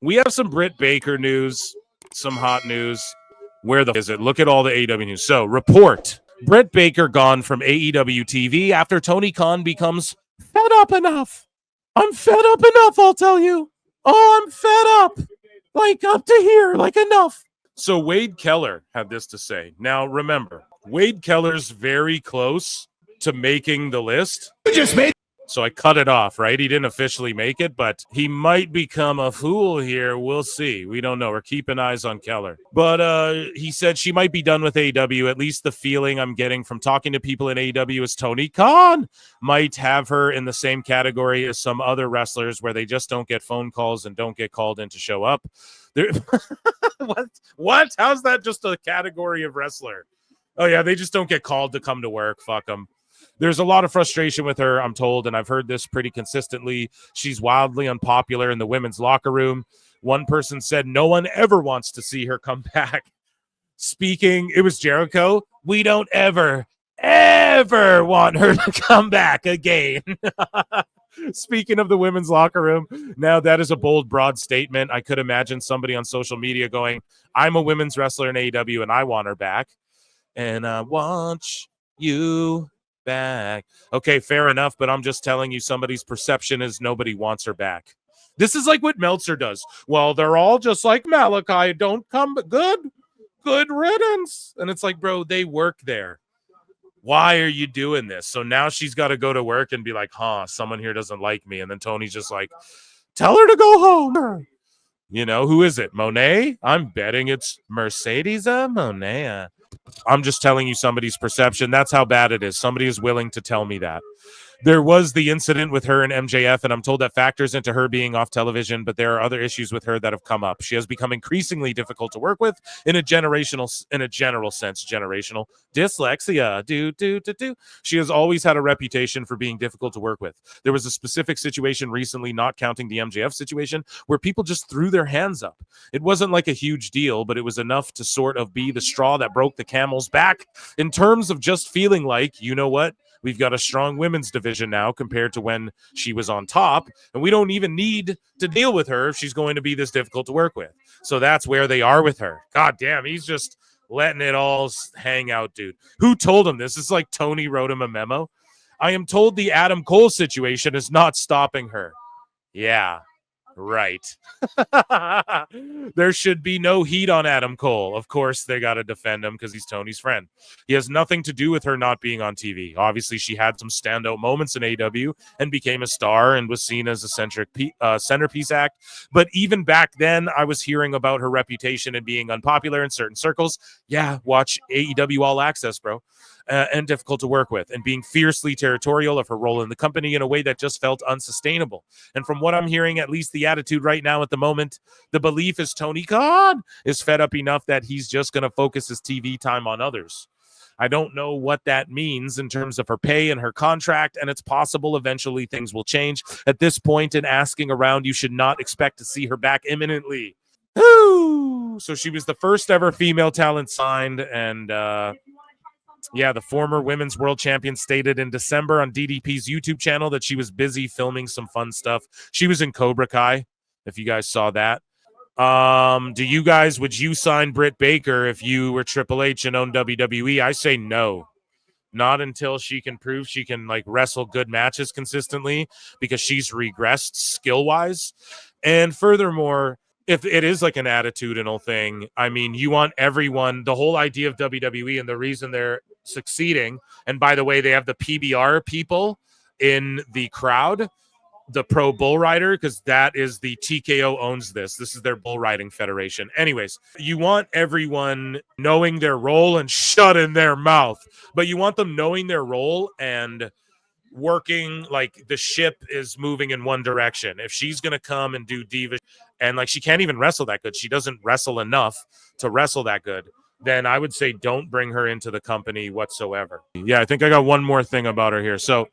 we have some Britt Baker news, some hot news. Where the is it? Look at all the AEW news. So, report. Britt Baker gone from AEW TV after Tony Khan becomes fed up enough. I'm fed up enough, I'll tell you. Oh, I'm fed up. Like, up to here. Like, enough. So, Wade Keller had this to say. Now, remember, Wade Keller's very close to making the list. You just made. So I cut it off, right? He didn't officially make it, but he might become a fool here. We'll see. We don't know. We're keeping eyes on Keller. But he said she might be done with AEW. At least the feeling I'm getting from talking to people in AEW is Tony Khan might have her in the same category as some other wrestlers where they just don't get phone calls and don't get called in to show up. What? How's that just a category of wrestler? Oh, yeah, they just don't get called to come to work. Fuck them. There's a lot of frustration with her, I'm told, and I've heard this pretty consistently. She's wildly unpopular in the women's locker room. One person said no one ever wants to see her come back. Speaking, it was Jericho. We don't ever want her to come back again. Speaking of the women's locker room, now that is a bold, broad statement. I could imagine somebody on social media going, I'm a women's wrestler in AEW and I want her back. And I want you back. Okay, fair enough, but I'm just telling you somebody's perception is nobody wants her back. This is like what Meltzer does. Well, they're all just like Malachi. Don't come. Good riddance. And it's like, bro, they work there. Why are you doing this? So now she's got to go to work and be like, someone here doesn't like me. And then Tony's just like, tell her to go home. You know, who is it? Monet? I'm betting it's Mercedes Monet. I'm just telling you somebody's perception. That's how bad it is. Somebody is willing to tell me that. There was the incident with her and MJF, and I'm told that factors into her being off television, but there are other issues with her that have come up. She has become increasingly difficult to work with in a general sense. Generational dyslexia. She has always had a reputation for being difficult to work with. There was a specific situation recently, not counting the MJF situation, where people just threw their hands up. It wasn't like a huge deal, but it was enough to sort of be the straw that broke the camel's back in terms of just feeling like, you know what? We've got a strong women's division now compared to when she was on top, and we don't even need to deal with her if she's going to be this difficult to work with. So that's where they are with her. God damn, he's just letting it all hang out, dude. Who told him this? It's like Tony wrote him a memo. I am told the Adam Cole situation is not stopping her. Yeah. Right. There should be no heat on Adam Cole. Of course, they got to defend him because he's Tony's friend. He has nothing to do with her not being on TV. Obviously, she had some standout moments in AEW and became a star and was seen as a centerpiece act. But even back then, I was hearing about her reputation and being unpopular in certain circles. Yeah, watch AEW All Access, bro. And difficult to work with, and being fiercely territorial of her role in the company in a way that just felt unsustainable. And from what I'm hearing, at least the attitude right now at the moment, the belief is Tony Khan is fed up enough that he's just going to focus his TV time on others. I don't know what that means in terms of her pay and her contract, and it's possible eventually things will change. At this point in asking around, you should not expect to see her back imminently. Woo! So she was the first ever female talent signed, and yeah, the former women's world champion stated in December on DDP's YouTube channel that she was busy filming some fun stuff. She was in Cobra Kai, if you guys saw that. Would you sign Britt Baker if you were Triple H and owned WWE? I say no. Not until she can prove she can like wrestle good matches consistently, because she's regressed skill-wise. And furthermore, if it is like an attitudinal thing, I mean, you want everyone, the whole idea of WWE and the reason they're succeeding, and by the way, they have the PBR people in the crowd, the Pro Bull Rider, because that is the TKO owns this. This is their bull riding federation. Anyways, you want everyone knowing their role and shutting their mouth, but you want them knowing their role and working like the ship is moving in one direction. If she's going to come and do diva and like she can't even wrestle that good, she doesn't wrestle enough to wrestle that good, then I would say don't bring her into the company whatsoever. Yeah, I think I got one more thing about her here. So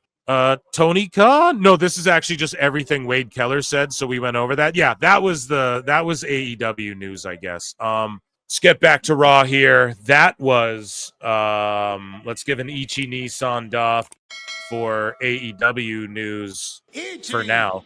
Tony Khan? No, this is actually just everything Wade Keller said, so we went over that. Yeah, that was AEW news, I guess. Let's get back to Raw here. That was let's give an Ichi-ni San Da for AEW news for now.